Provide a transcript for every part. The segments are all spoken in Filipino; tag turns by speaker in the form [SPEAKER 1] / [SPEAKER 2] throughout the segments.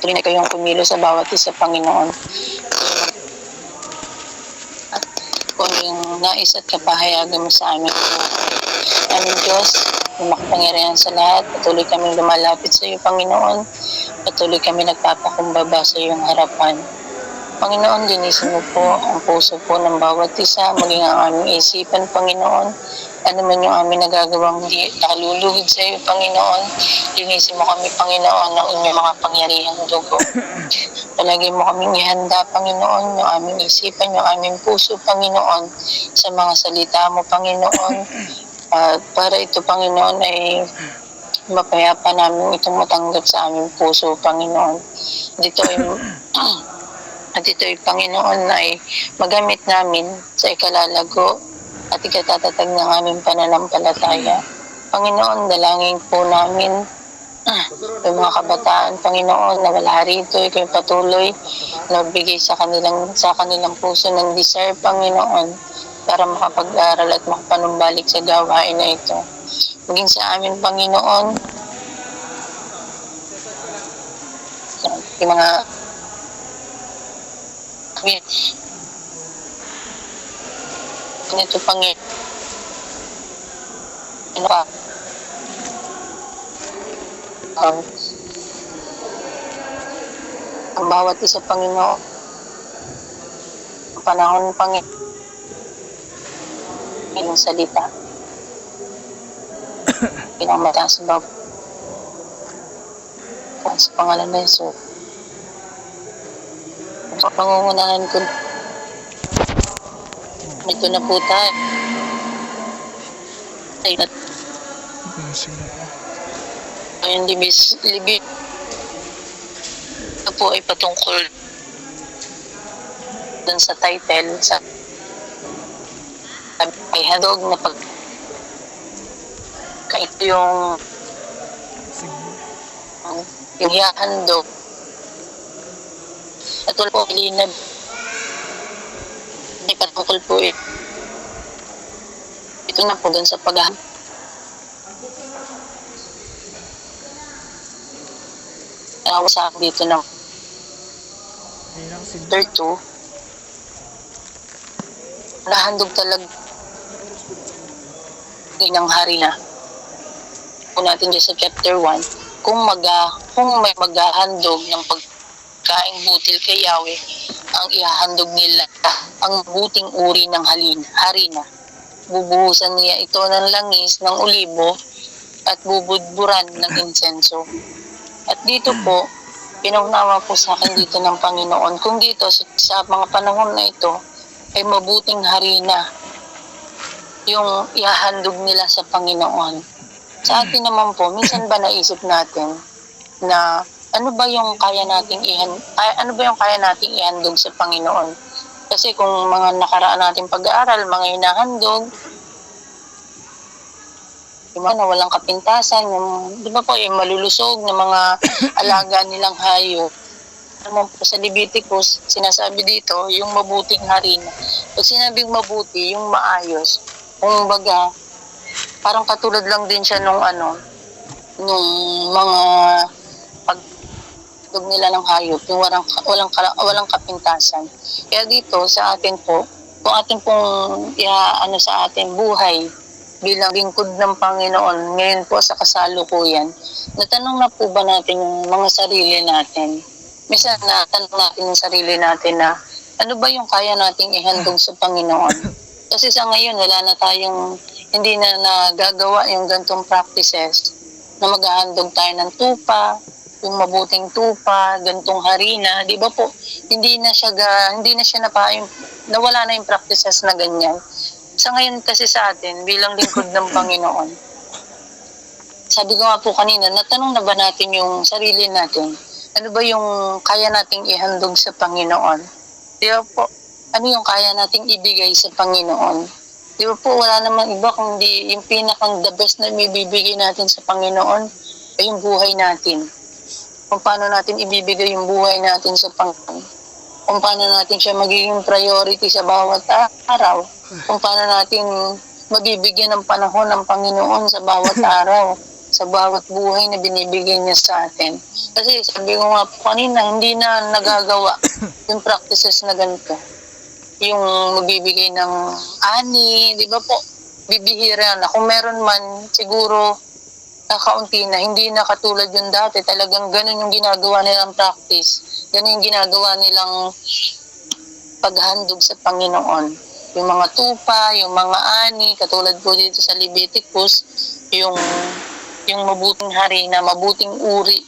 [SPEAKER 1] patuloy na kayong pumilo sa bawat isa, Panginoon. At kung yung nais at kapahayagan mo sa amin, aming Diyos, yung makapangyarihan sa lahat, patuloy kami lumalapit sa iyo, Panginoon. Patuloy kami nagpapakumbaba sa iyong harapan. Panginoon, linisin mo po ang puso po ng bawat isa, maging ang aming isipan, Panginoon. Ano man yung aming nagagawang hindi nakaluluhod sa iyo, Panginoon. Linisin mo kami, Panginoon, ng inyong mga pangyarihang dugo. Palagi mo kaming ihanda, Panginoon, yung aming isipan, yung aming puso, Panginoon, sa mga salita mo, Panginoon. Para ito, Panginoon, ay mapayapa namin itong matanggap sa aming puso, Panginoon. Dito ay Panginoon ay magamit namin sa ikalalago at ikatatag ng aming pananampalataya. Panginoon, dalangin po namin yung mga kabataan, Panginoon, na wala rito, ikaw patuloy na bigay sa kanilang puso ng desire, Panginoon, para makapag-aral at makapanumbalik sa gawain na ito. Maging sa amin, Panginoon, yung mga ganito, Panginoon, ang bawat isa, Panginoon, ang panahon, Panginoon, yung salita, pinamataas sa bawat sa pangalan na Yesus. Pangungunahan ko, ito na po tayo. Ayun, libid. Ito po ay patungkol dun sa title, sa ay handog na ito yung hihandog. Ito po, linab. Ay patungkol po eh. Ito na po dun sa paghahandog. Sa dito ng chapter 2, nahandog talaga ng hari na. Kung natin dyan sa chapter 1, kung may maghahandog ng pagkaing butil kay Yahweh, ang ihahandog nila ang buting uri ng harina. Bubuhusan niya ito ng langis ng olibo at bubudburan ng insenso. At dito po, pinaunawa po sa akin dito ng Panginoon, kung dito sa mga panahon na ito ay mabuting harina yung ihahandog nila sa Panginoon. Sa atin naman po, minsan ba naisip natin na ano ba yung kaya nating ihandog sa Panginoon? Kasi kung mga nakaraan nating pag-aaral, mga hinahandog, yung mga walang kapintasan, yung, di ba po, yung malulusog na mga alaga nilang hayop. Ano po sa Leviticus, sinasabi dito, yung mabuting harina. Pag sinabing mabuti, yung maayos, kung baga, parang katulad lang din siya nung mga pagdog nila ng hayop, yung walang kapintasan. Kaya dito sa atin po, kung atin pong sa atin buhay, bilang lingkod ng Panginoon, ngayon po sa kasalukuyan, natanong na po ba natin yung mga sarili natin? Minsan natanong natin yung sarili natin na, ano ba yung kaya nating ihandog sa Panginoon? Kasi sa ngayon, wala na tayong, hindi na nagagawa yung gantong practices na maghahandog tayo ng tupa, yung mabuting tupa, gantong harina, di ba po? Hindi na siya nawala na yung practices na ganyan. Sa ngayon kasi sa atin, bilang lingkod ng Panginoon, sabi ko nga po kanina, natanong na ba natin yung sarili natin? Ano ba yung kaya nating ihandog sa Panginoon? Di ba po? Ano yung kaya nating ibigay sa Panginoon? Di ba po, wala naman iba kundi yung pinakang the best na ibibigay natin sa Panginoon ay yung buhay natin. Kung paano natin ibibigay yung buhay natin sa Panginoon. Kung paano natin siya magiging priority sa bawat araw. Kung paano natin mabibigyan ng panahon ng Panginoon sa bawat araw. sa bawat buhay na binibigay niya sa atin. Kasi sabi ko nga po kanina, hindi na nagagawa yung practices na ganito. Yung magbibigay ng ani, di ba po? Bibihira na. Kung meron man, siguro kakaunti na. Hindi na katulad yung dati. Talagang ganun yung ginagawa nilang practice. Ganun yung ginagawa nilang paghandog sa Panginoon. Yung mga tupa, yung mga ani, katulad po dito sa Leviticus, yung mabuting harina, mabuting uri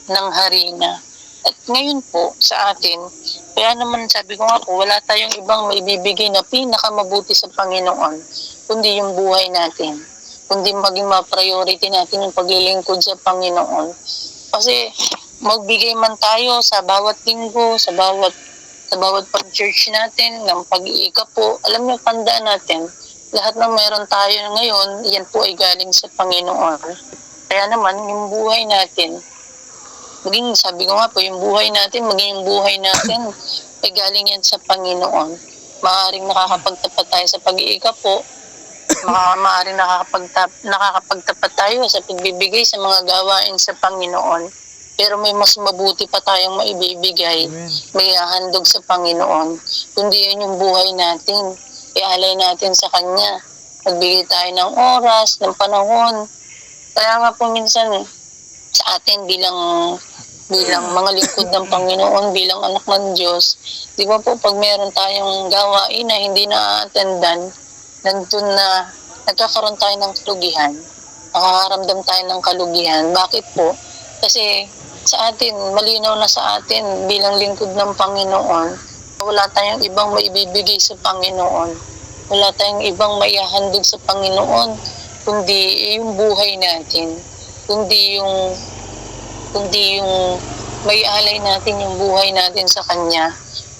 [SPEAKER 1] ng harina. At ngayon po sa atin, kaya naman sabi ko nga po, wala tayong ibang maibibigay na pinakamabuti sa Panginoon, kundi yung buhay natin. Kundi maging ma-priority natin yung paglilingkod sa Panginoon. Kasi magbigay man tayo sa bawat linggo, sa bawat pag-church natin, ng pag-iika po, alam niyo, tandaan natin, lahat ng meron tayo ngayon, yan po ay galing sa Panginoon. Kaya naman, yung buhay natin, maging, sabi ko nga po, yung buhay natin, maging yung buhay natin, ay galing yan sa Panginoon. Maaaring nakakapagtapat tayo sa pag-iika po, maaaring nakakapagtapat tayo sa pagbibigay sa mga gawain sa Panginoon. Pero may mas mabuti pa tayong maibibigay, may handog sa Panginoon. Kundi yun yung buhay natin, ialay natin sa Kanya. Magbigay tayo ng oras, ng panahon. Kaya nga po minsan, sa atin bilang mga lingkod ng Panginoon, bilang anak ng Diyos, di ba po pag meron tayong gawain na hindi na-attendan, nandun na nagkakaroon tayo ng kalugihan, nakakaramdam tayo ng kalugihan. Bakit po? Kasi sa atin, malinaw na sa atin bilang lingkod ng Panginoon, wala tayong ibang maibibigay sa Panginoon. Wala tayong ibang maihahandog sa Panginoon, kundi yung buhay natin. Kundi yung maialay natin yung buhay natin sa Kanya.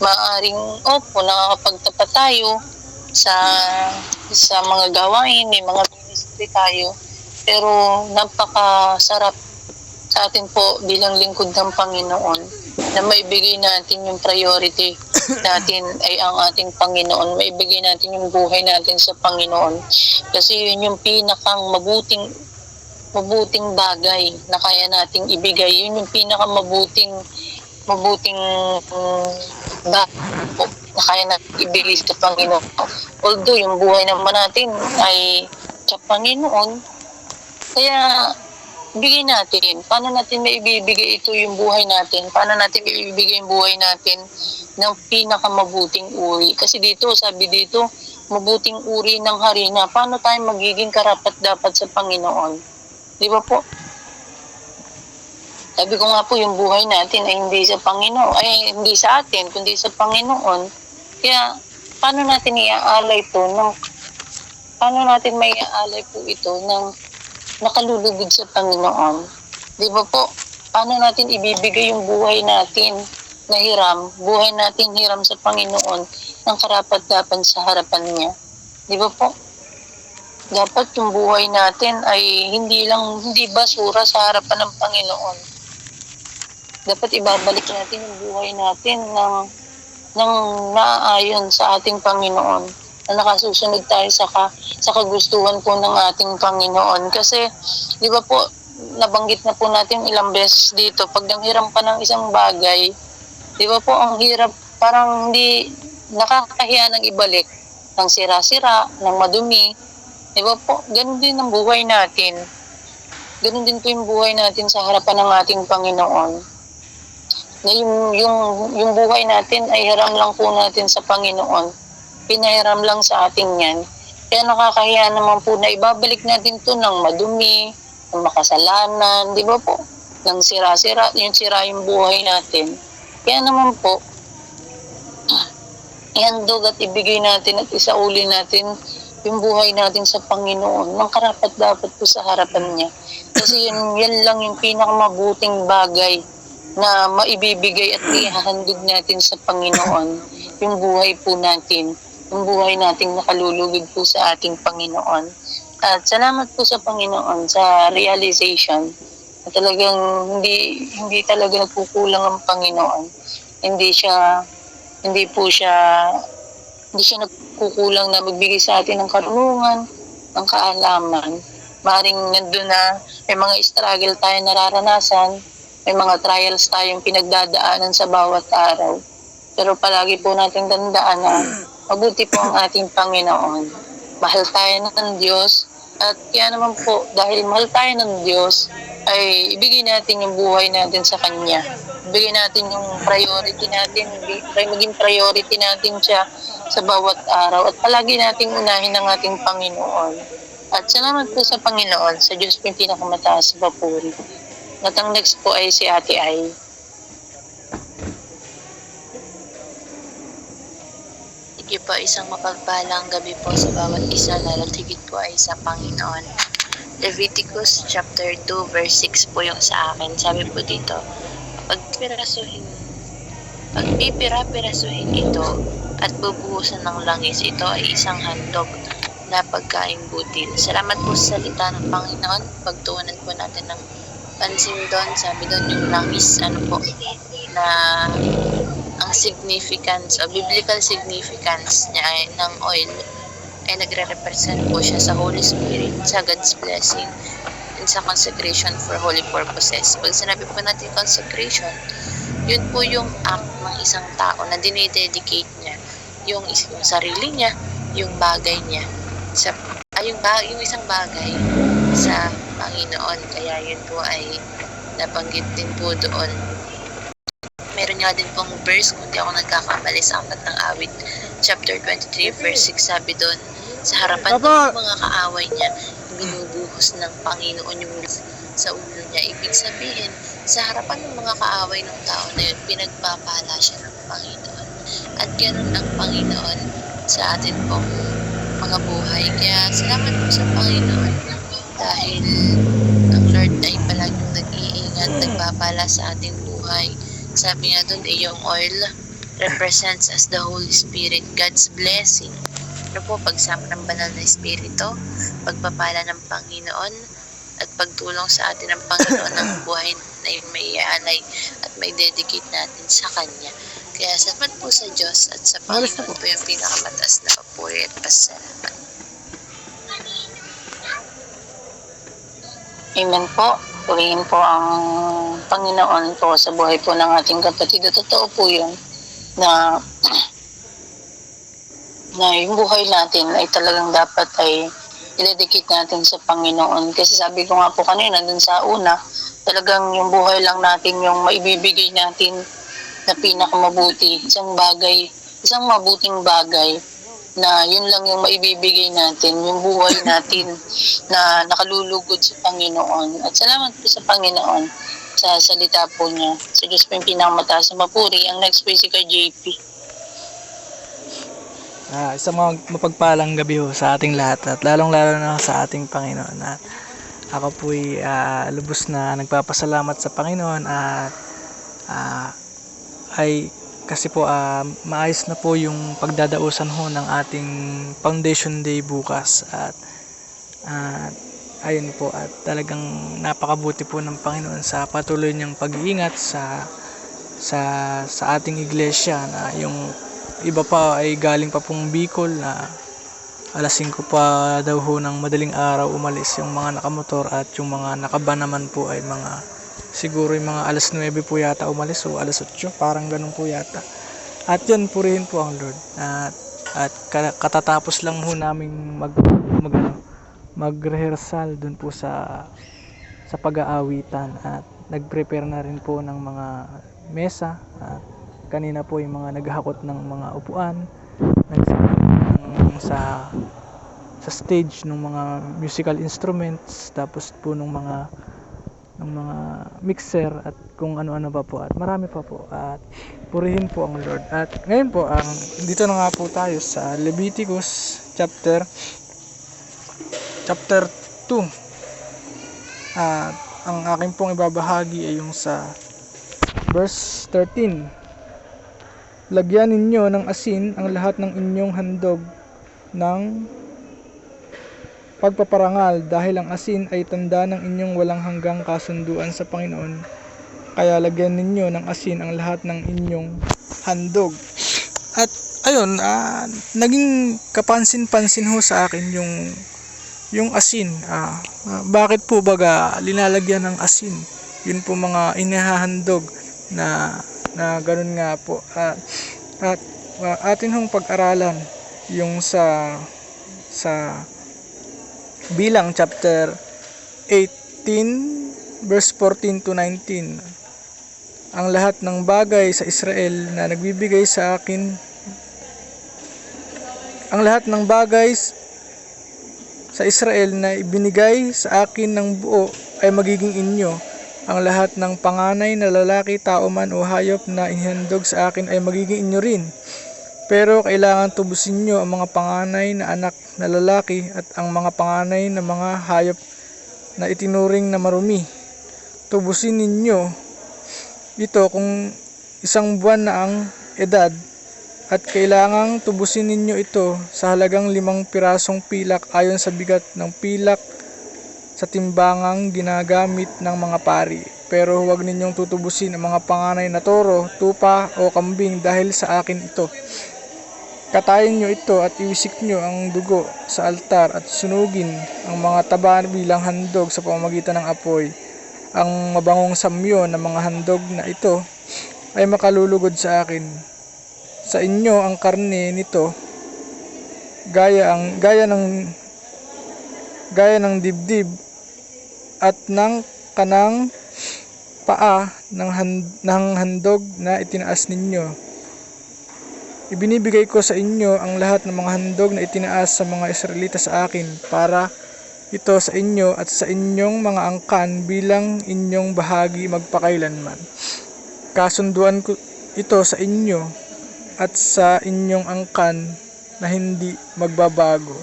[SPEAKER 1] Maaring, nakakapagtapat tayo sa mga gawain, may mga ministry tayo. Pero napakasarap sa atin po bilang lingkod ng Panginoon na maibigay natin yung priority natin ay ang ating Panginoon. Maibigay natin yung buhay natin sa Panginoon. Kasi yun yung pinakang mabuting bagay na kaya nating ibigay. Yun yung pinakamabuting na kaya natin ibigay sa Panginoon. Although yung buhay naman natin ay sa Panginoon, kaya bigay natin. Paano natin maibibigay ito yung buhay natin? Paano natin maibibigay yung buhay natin ng pinakamabuting uri? Kasi dito, sabi dito, mabuting uri ng harina. Paano tayo magiging karapat-dapat sa Panginoon? Di ba po? Sabi ko nga po, yung buhay natin ay hindi sa Panginoon, ay hindi sa atin, kundi sa Panginoon. Kaya, paano natin iaalay paano natin may iaalay po ito ng nakalulugod sa Panginoon? Di ba po? Paano natin ibibigay yung buhay natin na hiram, buhay natin hiram sa Panginoon ng karapat-dapat sa harapan niya? Di ba po? Dapat yung buhay natin ay hindi basura sa harapan ng Panginoon. Dapat ibabalik natin yung buhay natin ng naaayon sa ating Panginoon, na nakasusunod tayo sa kagustuhan po ng ating Panginoon. Kasi, di ba po, nabanggit na po natin ilang beses dito, pag nanghiram ka ng isang bagay, di ba po, ang hirap, parang hindi nakakahiya ng ibalik, ng sira-sira, ng madumi. Di ba po, ganun din ang buhay natin. Ganun din po yung buhay natin sa harapan ng ating Panginoon. Na yung buhay natin ay hiram lang po natin sa Panginoon. Pinahiram lang sa ating yan. Kaya nakakahiya naman po na ibabalik natin to ng madumi, ng makasalanan, di ba po? Ng sira-sira, yung buhay natin. Kaya naman po, ihandog at ibigay natin at isauli natin yung buhay natin sa Panginoon ng karapat-dapat po sa harapan niya. Kasi yan lang yung pinakamabuting bagay na maibibigay at ihahandog natin sa Panginoon, yung buhay po natin, yung buhay nating nakalulugod po sa ating Panginoon. At salamat po sa Panginoon sa realization na talagang hindi talaga nagkukulang ang Panginoon. Hindi siya nagkukulang na magbigay sa atin ng karunungan, ng kaalaman. Maring nandun na may mga struggle tayo nararanasan, may mga trials tayong pinagdadaanan sa bawat araw. Pero palagi po natin tandaan na mabuti po ang ating Panginoon. Mahal tayo ng Diyos at kaya naman po, dahil mahal tayo ng Diyos, ay ibigay natin yung buhay natin sa Kanya. Ibigay natin yung priority natin, maging priority natin siya sa bawat araw at palagi nating unahin ang ating Panginoon. At salamat po sa Panginoon, sa Diyos po yung pinakamataas sa papuri. At ang next po ay si Ate Ay.
[SPEAKER 2] Sige po, isang mapagpalang gabi po sa bawat isa, lalo't higit po ay sa Panginoon. Leviticus chapter 2 verse 6 po yung sa akin. Sabi po dito, pagpipira-pirasuhin ito at bubuhusan ng langis, ito ay isang handog na pagkaing butil. Salamat po sa salita ng Panginoon. Pagtuunan po natin ng pansin doon. Sabi doon yung langis, ano po, na ang significance o biblical significance niya ay, ng oil ay nagre-represent po siya sa Holy Spirit, sa God's blessing, and sa consecration for holy purposes. Pag sinabi po natin consecration, yun po yung act ng isang tao na dinededicate niya yung sarili niya, yung bagay niya yung isang bagay sa Panginoon. Kaya yun po ay nabanggit din po doon. Meron nga din pong verse, kung di ako nagkakamali, sa Aklat ng Awit chapter 23 verse 6, sabi doon, sa harapan ng mga kaaway niya, binubuhos ng Panginoon yung sa ulo niya. Ibig sabihin, sa harapan ng mga kaaway ng tao na yun, pinagpapala siya ng Panginoon. At ganoon ang Panginoon sa atin pong mga buhay. Kaya salamat po sa Panginoon dahil ang Lord ay palaging nag-iingat, nagpapala sa ating buhay. Sabi nga doon, yung oil represents as the Holy Spirit, God's blessing. Ano po, pagsama ng banal na Espiritu, pagpapala ng Panginoon, at pagtulong sa atin ng Panginoon ng buhay na may iaalay at may dedicate natin sa Kanya. Kaya salamat po sa Diyos at sa Panginoon po yung pinakamataas na papuri at pasalamat.
[SPEAKER 1] Amen po. Purihin po ang Panginoon po sa buhay po ng ating kapatid. Totoo po yun na yung buhay natin ay talagang dapat ay i-dedicate natin sa Panginoon. Kasi sabi ko nga po kanina dun sa una, talagang yung buhay lang natin yung maibibigay natin na pinakamabuti. Isang mabuting bagay na yun lang yung maibibigay natin, yung buhay natin na nakalulugod sa Panginoon. At salamat po sa Panginoon sa salita po niya. Sa Diyos po yung pinakamataas na papuri. Ang next po si Kay JP.
[SPEAKER 3] Isang mapagpalang gabi ho sa ating lahat at lalong-lalo na sa ating Panginoon. At ako po'y lubos na nagpapasalamat sa Panginoon at kasi po maayos na po yung pagdadausan ho ng ating Foundation Day bukas at ayun po, at talagang napakabuti po ng Panginoon sa patuloy niyang pag-iingat sa ating iglesia, na yung iba pa ay galing pa pong Bicol na alas 5 pa daw ho ng madaling araw umalis yung mga nakamotor, at yung mga nakaban naman po ay siguro yung mga alas 9 po yata umalis o alas 8, parang ganun po yata. At yan, purihin po ang Lord. At katatapos lang ho namin mag-rehearsal dun po sa pag-aawitan, at nag-prepare na rin po ng mga mesa, at kanina po yung mga naghahakot ng mga upuan, sa stage ng mga musical instruments, tapos po ng mga mixer at kung ano-ano pa po, at marami pa po. At purihin po ang Lord. At ngayon po, dito na nga po tayo sa Leviticus chapter 2. At ang aking pong ibabahagi ay yung sa verse 13. Lagyan ninyo ng asin ang lahat ng inyong handog ng pagpaparangal, dahil ang asin ay tanda ng inyong walang hanggang kasunduan sa Panginoon. Kaya lagyan ninyo ng asin ang lahat ng inyong handog. At ayun, naging kapansin-pansin ho sa akin yung asin. Bakit po baga linalagyan ng asin? Yun po mga inihahandog na ganun nga po. At atin hong pag-aralan yung sa Bilang chapter 18 verse 14 to 19. Ang lahat ng bagay sa Israel na nagbibigay sa akin, ang lahat ng bagay sa Israel na ibinigay sa akin ng buo ay magiging inyo. Ang lahat ng panganay na lalaki, tao man o hayop na inihandog sa akin ay magiging inyo rin. Pero kailangan tubusin nyo ang mga panganay na anak na lalaki at ang mga panganay na mga hayop na itinuring na marumi. Tubusin ninyo ito kung 1 buwan na ang edad, at kailangang tubusin ninyo ito sa halagang 5 pirasong pilak ayon sa bigat ng pilak sa timbangang ginagamit ng mga pari. Pero huwag ninyong tutubusin ang mga panganay na toro, tupa o kambing dahil sa akin ito. Katayin nyo ito at iwisik nyo ang dugo sa altar at sunugin ang mga taba bilang handog sa pamamagitan ng apoy. Ang mabangong samyo ng mga handog na ito ay makalulugod sa akin. Sa inyo ang karne nito gaya ng dibdib at ng kanang paa ng handog na itinaas ninyo. Ibinibigay ko sa inyo ang lahat ng mga handog na itinaas sa mga Israelita sa akin para ito sa inyo at sa inyong mga angkan bilang inyong bahagi magpakailanman. Kasunduan ko ito sa inyo at sa inyong angkan na hindi magbabago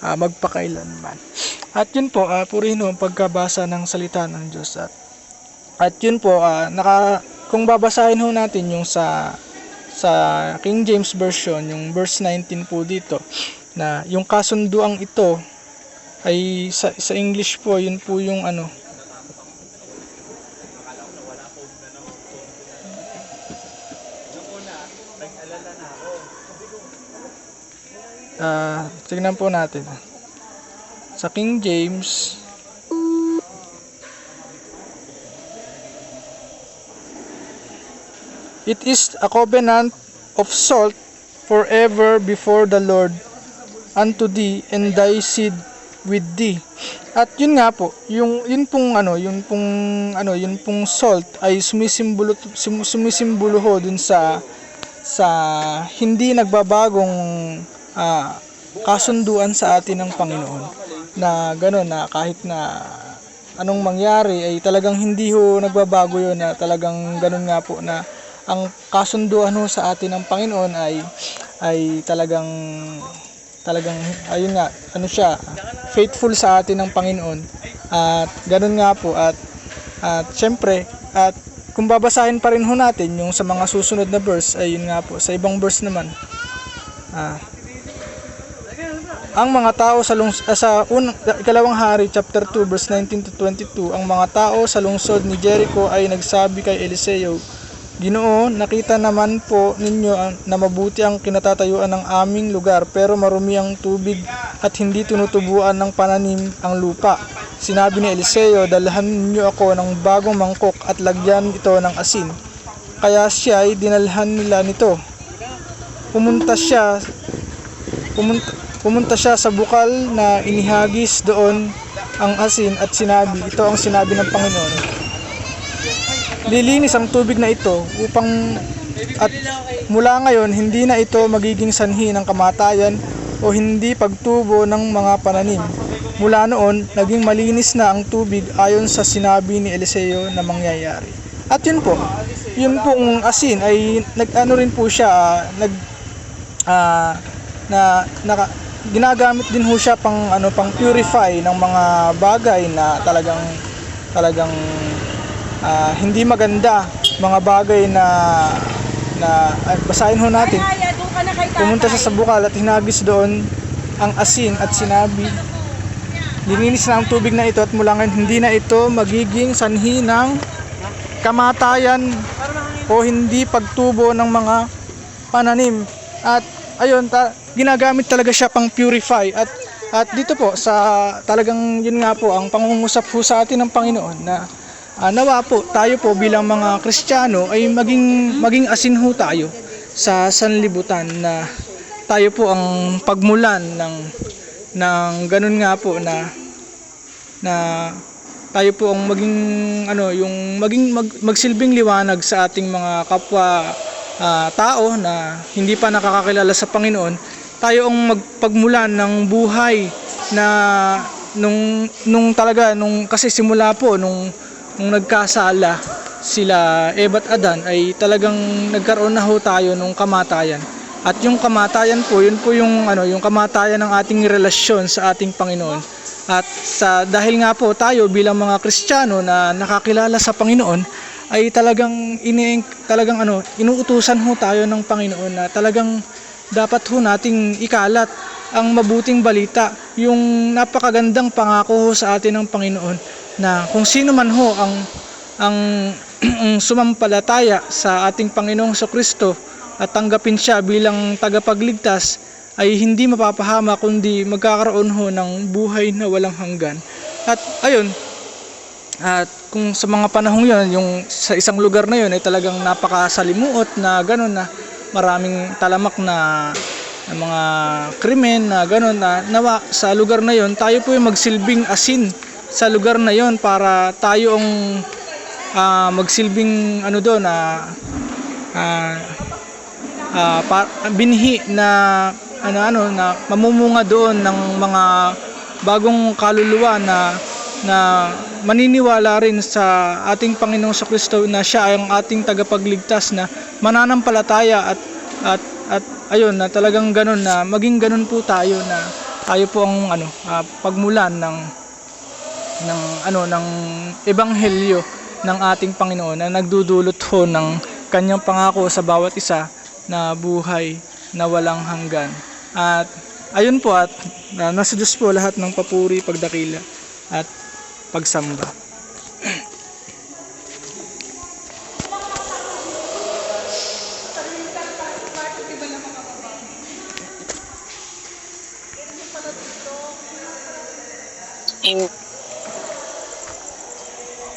[SPEAKER 3] magpakailanman. At yun po, purihin ang pagkabasa ng salita ng Diyos. At yun po, kung babasahin ho natin yung sa King James Version, yung verse 19 po dito, na yung kasunduang ito ay sa English po, yun po yung tignan po natin. Sa King James, it is a covenant of salt forever before the Lord unto thee and thy seed with thee. At yun nga po, yun pong salt ay sumisimbolo ho dun sa hindi nagbabagong kasunduan sa atin ng Panginoon, na gano'n na kahit na anong mangyari ay talagang hindi ho nagbabago yun, na talagang gano'n nga po, na ang kasunduan ho sa atin ng Panginoon ay talagang ayun nga, siya, faithful sa atin ng Panginoon. At gano'n nga po, at syempre, at kung babasahin pa rin ho natin yung sa mga susunod na verse, ay yun nga po, sa ibang verse naman, ang mga tao sa Ikalawang Hari chapter 2 verse 19 to 22, ang mga tao sa lungsod ni Jericho ay nagsabi kay Eliseo, Ginoo, nakita naman po ninyo na mabuti ang kinatatayuan ng aming lugar, pero marumi ang tubig at hindi tinutubuan ng pananim ang lupa. Sinabi ni Eliseo, dalhan ninyo ako ng bagong mangkok at lagyan ito ng asin. Kaya siya ay dinalhan nila nito. Pumunta siya sa bukal na inihagis doon ang asin at sinabi, ito ang sinabi ng Panginoon, lilinis ang tubig na ito at mula ngayon hindi na ito magiging sanhi ng kamatayan o hindi pagtubo ng mga pananim. Mula noon, naging malinis na ang tubig ayon sa sinabi ni Eliseo na mangyayari. At yun pong asin ay rin po siya, ginagamit din ho siya pang purify ng mga bagay na talagang hindi maganda, mga bagay na basahin ho natin. Pumunta siya sa bukal at hinagis doon ang asin at sinabi, lininis na ang tubig na ito at mula ngayon hindi na ito magiging sanhi ng kamatayan o hindi pagtubo ng mga pananim. At ayun, ginagamit talaga siya pang purify. At At dito po sa talagang yun nga po ang pangungusap po sa atin ng Panginoon na nawa po tayo po bilang mga Kristiyano ay maging asin ho tayo sa sanlibutan, na tayo po ang pagmulan ng ganun nga po na tayo po ang magsilbing liwanag sa ating mga kapwa tao na hindi pa nakakakilala sa Panginoon. Tayo ang magpagmulan ng buhay na kasi simula po nung nagkasala sila Eva at Adan ay talagang nagkaroon na ho tayo nung kamatayan. At yung kamatayan po, yun po yung kamatayan ng ating relasyon sa ating Panginoon. At dahil nga po tayo bilang mga Kristiyano na nakakilala sa Panginoon ay talagang inuutusan ho tayo ng Panginoon na talagang dapat ho nating ikalat ang mabuting balita, yung napakagandang pangako ho sa atin ng Panginoon na kung sino man ho ang sumampalataya sa ating Panginoong Kristo at tanggapin siya bilang tagapagligtas ay hindi mapapahama kundi magkakaroon ho ng buhay na walang hanggan. At ayun, at kung sa mga panahong yun, yung sa isang lugar na yun ay talagang napakasalimuot na gano'n, na maraming talamak na mga krimen na gano'n, na nawa sa lugar na yun tayo po yung magsilbing asin sa lugar na yun para tayo ang magsilbing doon na binhi na na mamumunga doon ng mga bagong kaluluwa na maniniwala rin sa ating Panginoong Kristo na siya ay ang ating tagapagligtas, na mananampalataya at ayun, na talagang ganun, na maging ganun po tayo, na tayo po ang pagmulan ng ebanghelyo ng ating Panginoon na nagdudulot ho ng kanyang pangako sa bawat isa na buhay na walang hanggan. At ayun po, at nasa Diyos po lahat ng papuri, pagdakila at pagsamba.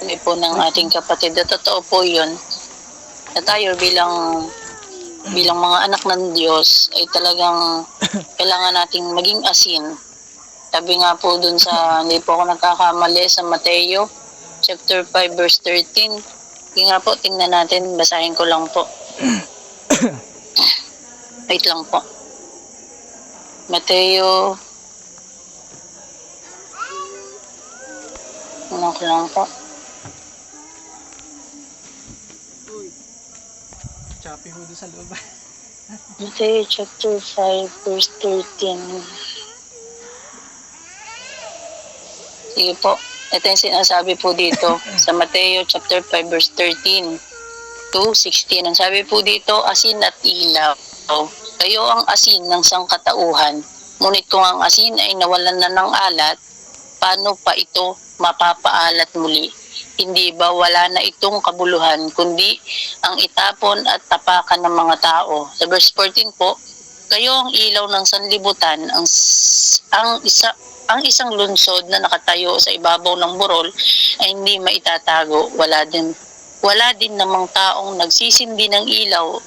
[SPEAKER 1] Hindi po ng ating kapatid. At totoo po yun. Na tayo bilang mga anak ng Diyos ay talagang kailangan nating maging asin. Sabi nga po dun sa, hindi po ako nagkakamali, sa Mateo chapter 5 verse 13. Hindi nga po, tingnan natin, basahin ko lang po. Wait lang po. Mateo, ano ko lang po.
[SPEAKER 3] Choppy ho doon sa loob.
[SPEAKER 1] Mateo chapter 5 verse 13. Sige po. Ito yung sinasabi po dito sa Mateo chapter 5 verse 13 to 16. Ang sabi po dito, asin at ilaw. Kayo ang asin ng sangkatauhan. Ngunit kung ang asin ay nawalan na ng alat, paano pa ito mapapaalat muli? Hindi ba wala na itong kabuluhan, kundi ang itapon at tapakan ng mga tao? Sa verse 14 po, kayo ang ilaw ng sanlibutan, ang isang lunsod na nakatayo sa ibabaw ng burol ay hindi maitatago. Wala din namang taong nagsisindi ng ilaw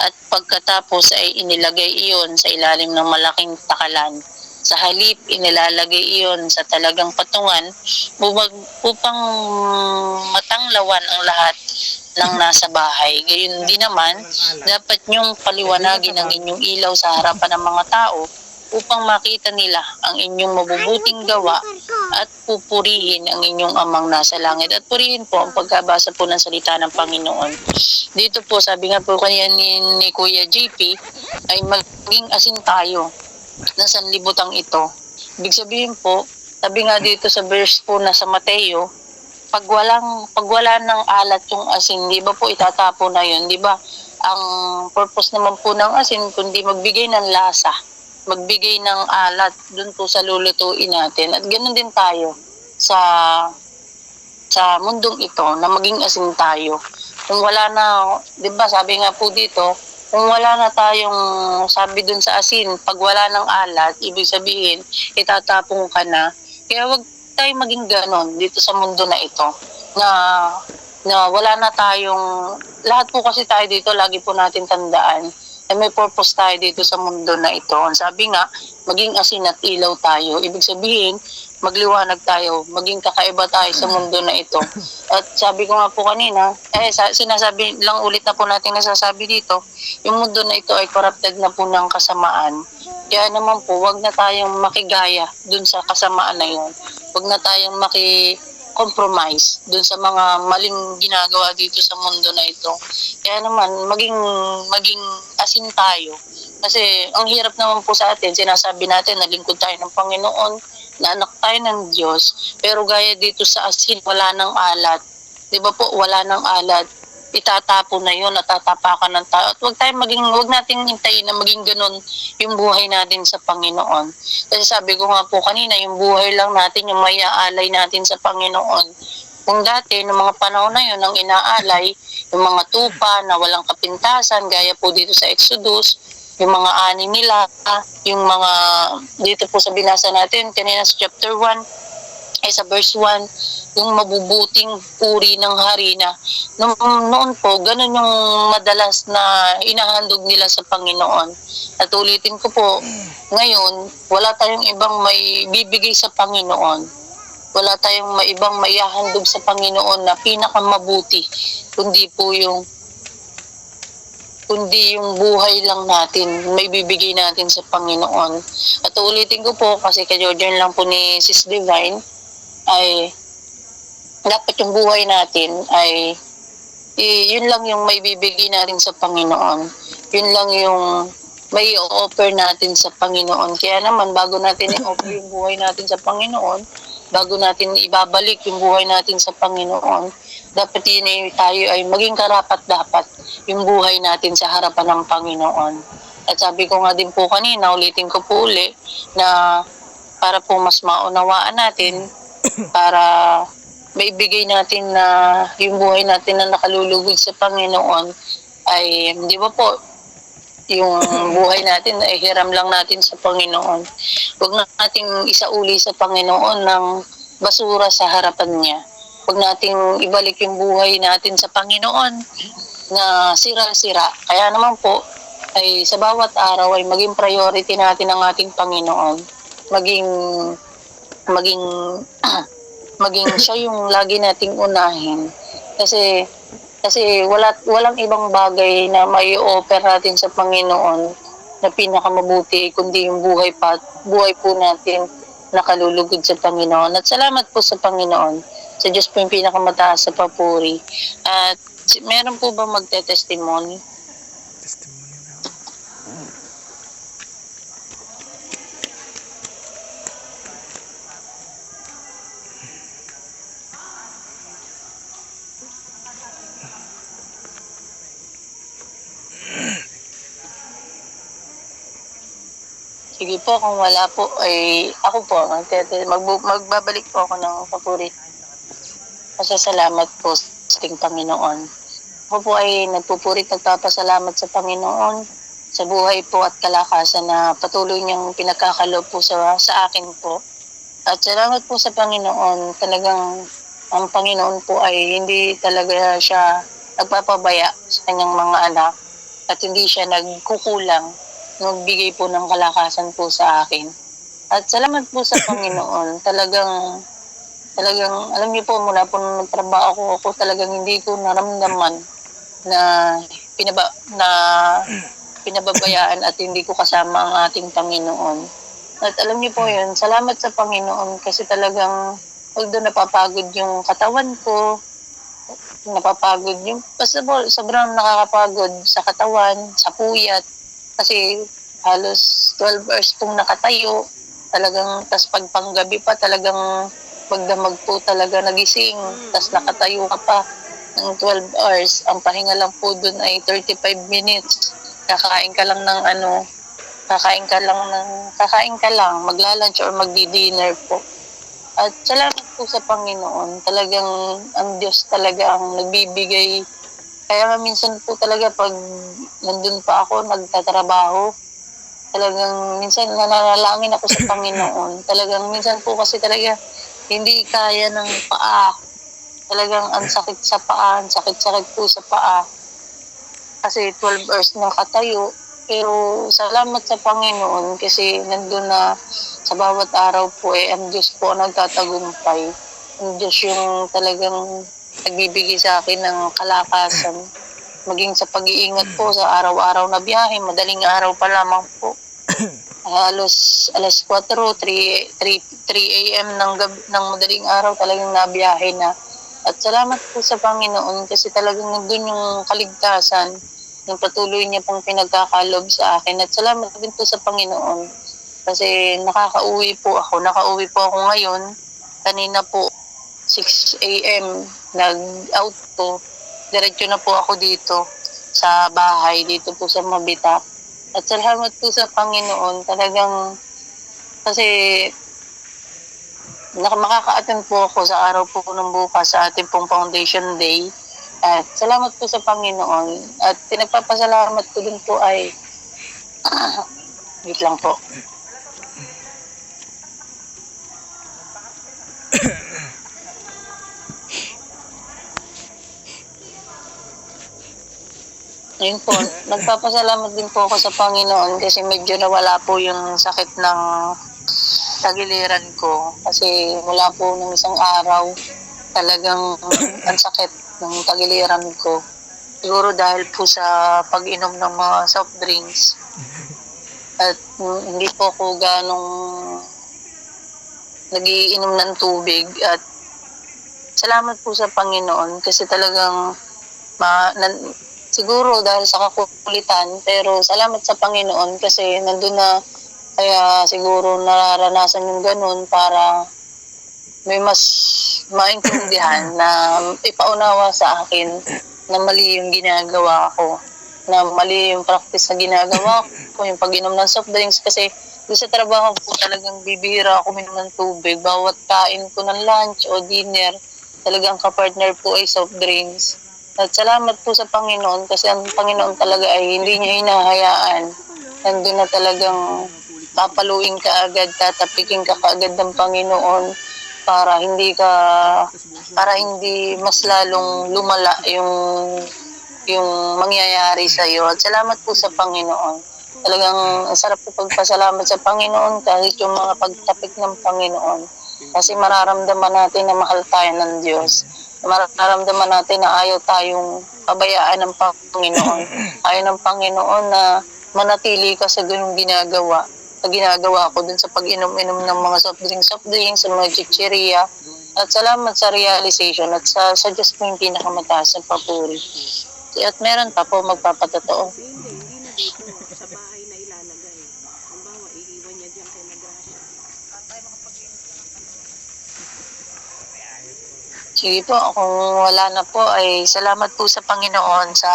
[SPEAKER 1] at pagkatapos ay inilagay iyon sa ilalim ng malaking takalan. Sa halip, inilalagay iyon sa talagang patungan upang matanglawan ang lahat ng nasa bahay. Gayun din naman, dapat niyong paliwanagin ang inyong ilaw sa harapan ng mga tao upang makita nila ang inyong mabubuting gawa at pupurihin ang inyong amang nasa langit. At purihin po ang pagkabasa po ng salita ng Panginoon. Dito po, sabi nga po kanina ni Kuya JP, ay maging asin tayo ng sanlibutang ito. Ibig sabihin po, sabi nga dito sa verse po na sa Mateo, pag wala ng alat yung asin, di ba po itatapo na yun, di ba? Ang purpose naman po ng asin, kundi magbigay ng lasa, magbigay ng alat dun po sa lulutuin natin. At ganoon din tayo sa mundong ito, na maging asin tayo. Kung wala na, di ba sabi nga po dito, Kung wala na tayong, sabi dun sa asin, pag wala ng alat, ibig sabihin, itatapong ka na. Kaya wag tayo maging ganon dito sa mundo na ito. Na, na wala na tayong, lahat po kasi tayo dito, lagi po natin tandaan, na may purpose tayo dito sa mundo na ito. Sabi nga, maging asin at ilaw tayo. Ibig sabihin, magliwanag tayo, maging kakaiba tayo sa mundo na ito. At sabi ko nga po kanina, sinasabi lang ulit na po natin nasasabi dito, yung mundo na ito ay corrupted na po ng kasamaan. Kaya naman po, wag na tayong makigaya dun sa kasamaan na yun. Wag na tayong compromise dun sa mga maling ginagawa dito sa mundo na ito. Kaya naman, maging asin tayo. Kasi ang hirap naman po sa atin, sinasabi natin na lingkod tayo ng Panginoon, na anak tayo ng Diyos, pero gaya dito sa asin, wala ng alat. Di ba po, wala ng alat. Itatapo na yun, natatapakan ng tao. At wag nating hintayin na maging ganun yung buhay natin sa Panginoon. Kasi sabi ko nga po kanina, yung buhay lang natin, yung maiaalay natin sa Panginoon. Kung dati, noong mga panahon na yun, ang inaalay, yung mga tupa na walang kapintasan, gaya po dito sa Exodus, yung mga ani nila, yung mga, dito po sa binasa natin, kanina sa chapter 1, sa verse 1, yung mabubuting uri ng harina. Noon po, ganun yung madalas na inahandog nila sa Panginoon. At ulitin ko po, ngayon, wala tayong ibang may bibigay sa Panginoon. Wala tayong ibang maihahandog sa Panginoon na pinakamabuti, kundi yung buhay lang natin, may bibigay natin sa Panginoon. At ulitin ko po, kasi ka-Jordan lang po ni Sis Divine, ay dapat yung buhay natin ay yun lang yung may bibigay natin sa Panginoon. Yun lang yung may offer natin sa Panginoon. Kaya naman, bago natin i-offer yung buhay natin sa Panginoon, bago natin ibabalik yung buhay natin sa Panginoon, dapat tayo ay maging karapat-dapat yung buhay natin sa harapan ng Panginoon. At sabi ko nga din po kanina, ulitin ko po uli, na para po mas maunawaan natin, para maibigay natin na yung buhay natin na nakalulugod sa Panginoon ay, di ba po, yung buhay natin ay hiram lang natin sa Panginoon. Huwag nating isauli sa Panginoon ng basura sa harapan niya. Huwag nating ibalik yung buhay natin sa Panginoon na sira-sira. Kaya naman po, ay sa bawat araw ay maging priority natin ang ating Panginoon. Maging siya yung lagi nating unahin. Kasi walang ibang bagay na may offer natin sa Panginoon na pinakamabuti kundi yung buhay po natin nakalulugod sa Panginoon. At salamat po sa Panginoon. Sa Diyos po yung pinakamataas sa papuri. At meron po ba magte-testimony?
[SPEAKER 3] Testimony na.
[SPEAKER 1] Sige po, kung wala po, ay ako po, magbabalik po ako ng papuri. Pasasalamat po sa ating Panginoon. Ako po ay nagpapasalamat sa Panginoon sa buhay po at kalakasan na patuloy niyang pinagkakaloob po sa akin po. At salamat po sa Panginoon. Talagang ang Panginoon po ay hindi talaga siya nagpapabaya sa kanyang mga anak at hindi siya nagkukulang, nagbigay po ng kalakasan po sa akin. At salamat po sa Panginoon. Talagang alam niyo po, mula po nung nagtrabaho ako talagang hindi ko naramdaman na pinababayaan at hindi ko kasama ang ating Panginoon. At alam niyo po yun, salamat sa Panginoon kasi talagang although napapagod yung katawan ko, napapagod yung, sobrang nakakapagod sa katawan, sa puyat, kasi halos 12 hours pong nakatayo, talagang, tas pag panggabi pa talagang magdamag po talaga nagising, tas nakatayo ka pa ng 12 hours, ang pahinga lang po dun ay 35 minutes, kakain ka lang, magla-lunch or magdi-dinner po. At salamat po sa Panginoon, talagang ang Diyos talaga ang nagbibigay Kaya nga minsan po talaga pag nandun pa ako, nagtatrabaho, talagang minsan nananalangin ako sa Panginoon. Talagang minsan po kasi talaga hindi kaya ng paa. Talagang ang sakit sa paa, ang sakit-sakit po sa paa. Kasi 12 hours na katayo. Pero salamat sa Panginoon kasi nandun na sa bawat araw po ang Diyos po ang nagtatagumpay. Ang Diyos yung talagang nagbibigay sa akin ng kalakasan. Maging sa pag-iingat po sa araw-araw na biyahe, madaling araw pa lamang po. Alas 4, 3 a.m. ng madaling araw talagang nabiyahe na. At salamat po sa Panginoon kasi talagang nandun yung kaligtasan ng patuloy niya pong pinagkakalob sa akin. At salamat din po sa Panginoon kasi nakauwi po ako ngayon. Kanina po, 6 a.m. nag-out po. Diretso na po ako dito sa bahay, dito po sa Mabita. At salamat po sa Panginoon. Talagang kasi makaka-attend po ako sa araw po ng bukas sa ating pong Foundation Day. At salamat po sa Panginoon. At pinagpapasalamat ko din po ay wait lang po. Ayun po, nagpapasalamat din po ako sa Panginoon kasi medyo nawala po yung sakit ng tagiliran ko. Kasi mula po ng isang araw, talagang ang sakit ng tagiliran ko. Siguro dahil po sa pag-inom ng mga soft drinks. At hindi po ako ganong nagiinom ng tubig. At salamat po sa Panginoon kasi talagang siguro dahil sa kakulitan, pero salamat sa Panginoon kasi nandun na, kaya siguro nararanasan yung ganun para may mas maintindihan na ipaunawa sa akin na mali yung ginagawa ko, na mali yung practice na ginagawa ko, yung pag-inom ng soft drinks kasi doon sa trabaho ko talagang bibihira ako minom ng tubig. Bawat kain ko ng lunch o dinner, talagang kapartner po ay soft drinks. At salamat po sa Panginoon kasi ang Panginoon talaga ay hindi niya hinahayaan. Nandun na talagang papaluin ka agad, tatapikin ka kaagad ng Panginoon para hindi mas lalong lumala yung mangyayari sa iyo. At salamat po sa Panginoon. Talagang ang sarap po pagpasalamat sa Panginoon kahit yung mga pagtapik ng Panginoon. Kasi mararamdaman natin na mahal tayo ng Diyos. Mararamdaman natin na ayaw tayong pabayaan ng Panginoon. Ayaw ng Panginoon na manatili ka sa ganung ginagawa. Sa ginagawa ko dun sa pag-inom-inom ng mga soft drinks, sa mga chichirya. At salamat sa realization at sa Diyos po yung pinakamataas ng papuri. At meron pa po magpapatotoo.
[SPEAKER 4] Sa bahay na ilalagay. Halimbawa, iiwan niya dyan kay Nagrasya.
[SPEAKER 1] Sige po, kung wala na po ay salamat po sa Panginoon sa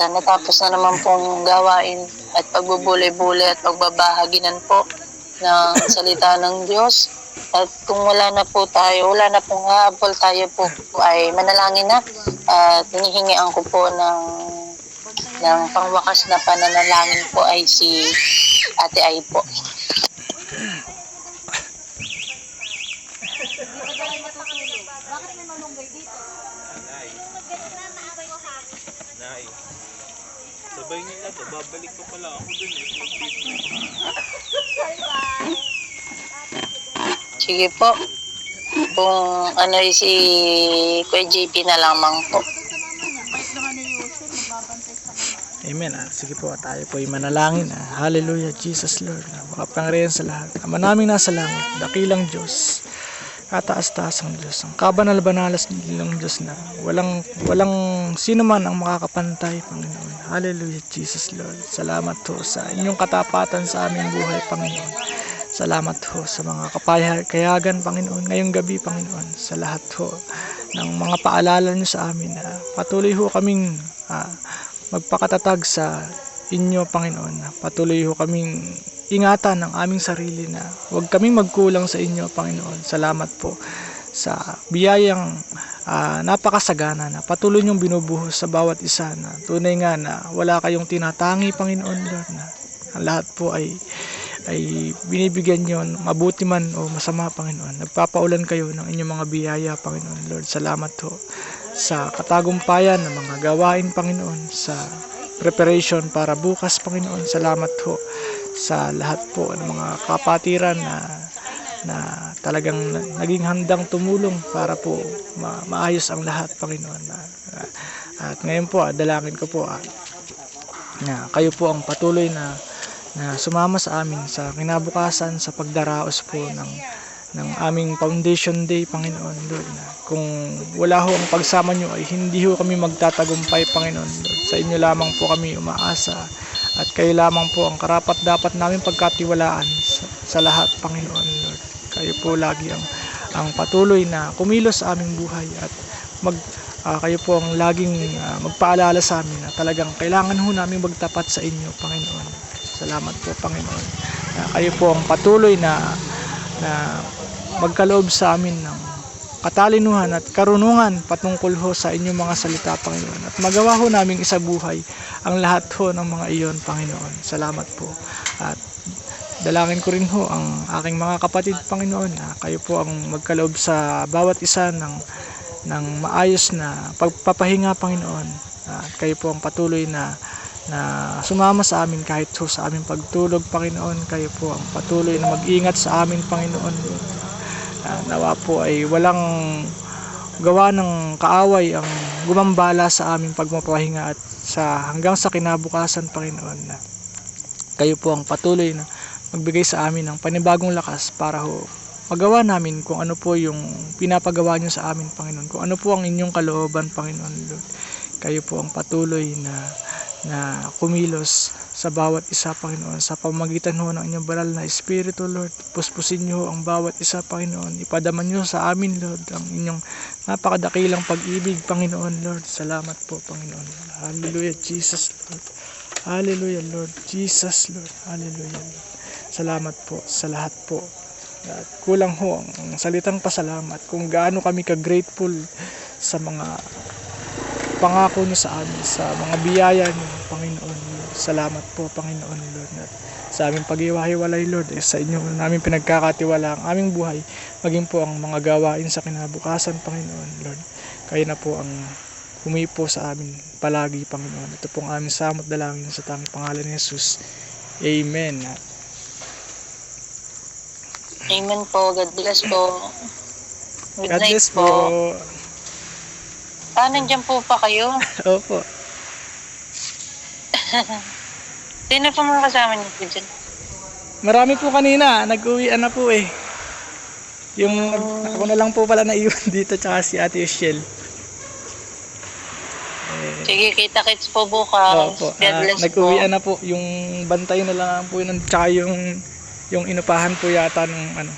[SPEAKER 1] natapos na naman pong gawain at pagbubuli-buli at pagbabahaginan po ng salita ng Diyos. At kung wala na po pong habol, tayo po ay manalangin na at hinihingian ko po ng pangwakas na pananalangin po ay si Ate Ay po.
[SPEAKER 4] Bakit may malunggay dito?
[SPEAKER 5] Nay. Sabay nila to, babalik pa pala ako dun eh.
[SPEAKER 1] Sige po. Kung ano si Kuya JP na lamang po.
[SPEAKER 3] Amen. Sige po, tayo po ay manalangin. Hallelujah, Jesus Lord. Makapangyarihan sa lahat. Ama naming nasa langit, dakilang Diyos. Kataas-taas ang Diyos. Ang kabanal-banalas ng Diyos na walang sino man ang makakapantay, Panginoon. Hallelujah, Jesus Lord. Salamat po sa inyong katapatan sa aming buhay, Panginoon. Salamat po sa mga kapahayagan, Panginoon, ngayong gabi, Panginoon. Sa lahat po ng mga paalala niyo sa amin na patuloy ho kaming magpakatatag sa inyo, Panginoon. Patuloy ho kaming ingatan ang aming sarili na huwag kaming magkulang sa inyo, Panginoon. Salamat po sa biyayang napakasagana na patuloy niyong binubuhos sa bawat isa, na tunay nga na wala kayong tinatangi, Panginoon Lord, na ang lahat po ay binibigyan niyo, mabuti man o masama, Panginoon. Nagpapaulan kayo ng inyong mga biyaya, Panginoon Lord. Salamat ho sa katagumpayan ng mga gawain, Panginoon, sa preparation para bukas, Panginoon. Salamat ho sa lahat po ng mga kapatiran na talagang naging handang tumulong para po maayos ang lahat, Panginoon. At ngayon po, dalangin ko po na kayo po ang patuloy na sumama sa amin sa kinabukasan, sa pagdaraos po ng aming Foundation Day, Panginoon Lord. Na kung wala ho ang pagsama nyo ay hindi ho kami magtatagumpay, Panginoon Lord. Sa inyo lamang po kami umaasa, at kayo lamang po ang karapat dapat namin pagkatiwalaan sa lahat, Panginoon Lord. Kayo po lagi ang patuloy na kumilos sa aming buhay, at kayo po ang laging magpaalala sa amin na talagang kailangan ho namin magtapat sa inyo, Panginoon. Salamat po, Panginoon, na kayo po ang patuloy na magkaloob sa amin ng katalinuhan at karunungan patungkol ho sa inyong mga salita, Panginoon, at magawa ho namin isabuhay ang lahat ho ng mga iyon, Panginoon. Salamat po. At dalangin ko rin ho ang aking mga kapatid, Panginoon, na kayo po ang magkaloob sa bawat isa ng maayos na pagpapahinga, Panginoon. At kayo po ang patuloy na sumama sa amin kahit ho sa aming pagtulog, Panginoon. Kayo po ang patuloy na mag-ingat sa amin, Panginoon. Nawa po ay walang gawa ng kaaway ang gumambala sa aming pagmapahinga, at hanggang sa kinabukasan, Panginoon, na kayo po ang patuloy na magbigay sa amin ng panibagong lakas para ho magawa namin kung ano po yung pinapagawa niyo sa amin, Panginoon. Kung ano po ang inyong kalooban, Panginoon Lord. Kayo po ang patuloy na kumilos sa bawat isa, Panginoon, sa pamamagitan ho ng inyong banal na Espiritu, Lord. Puspusin niyo ang bawat isa, Panginoon. Ipadaman niyo sa amin, Lord, ang inyong napakadakilang pag-ibig, Panginoon, Lord. Salamat po, Panginoon. Hallelujah, Jesus, Lord. Hallelujah, Lord. Jesus, Lord. Hallelujah, Lord. Salamat po sa lahat po. At kulang ho ang salitang pasalamat kung gaano kami ka-grateful sa mga pangako niyo sa amin, sa mga biyaya niyo, Panginoon Lord. Salamat po, Panginoon Lord. At sa aming pag-iwahiwalay, Lord, sa inyo namin pinagkakatiwala ang aming buhay, maging po ang mga gawain sa kinabukasan, Panginoon Lord. Kayo na po ang humipo sa amin palagi, Panginoon. Ito po ang aming samot dalangin sa tanging pangalan ni Jesus. Amen.
[SPEAKER 1] Amen po. God bless po. Good
[SPEAKER 3] God
[SPEAKER 1] night
[SPEAKER 3] bless po.
[SPEAKER 1] Nandiyan po pa kayo?
[SPEAKER 3] Opo.
[SPEAKER 1] Sino po mga kasama niyo po dyan?
[SPEAKER 3] Marami po kanina, nag-uwian na po eh. Ako na lang po pala naiwan dito, tsaka si Ate Michelle.
[SPEAKER 1] Sige, kita-kits po bukas.
[SPEAKER 3] Opo,
[SPEAKER 1] God bless po.
[SPEAKER 3] nag-uwian na po. Yung bantay na lang po yun, tsaka yung inupahan po yata ng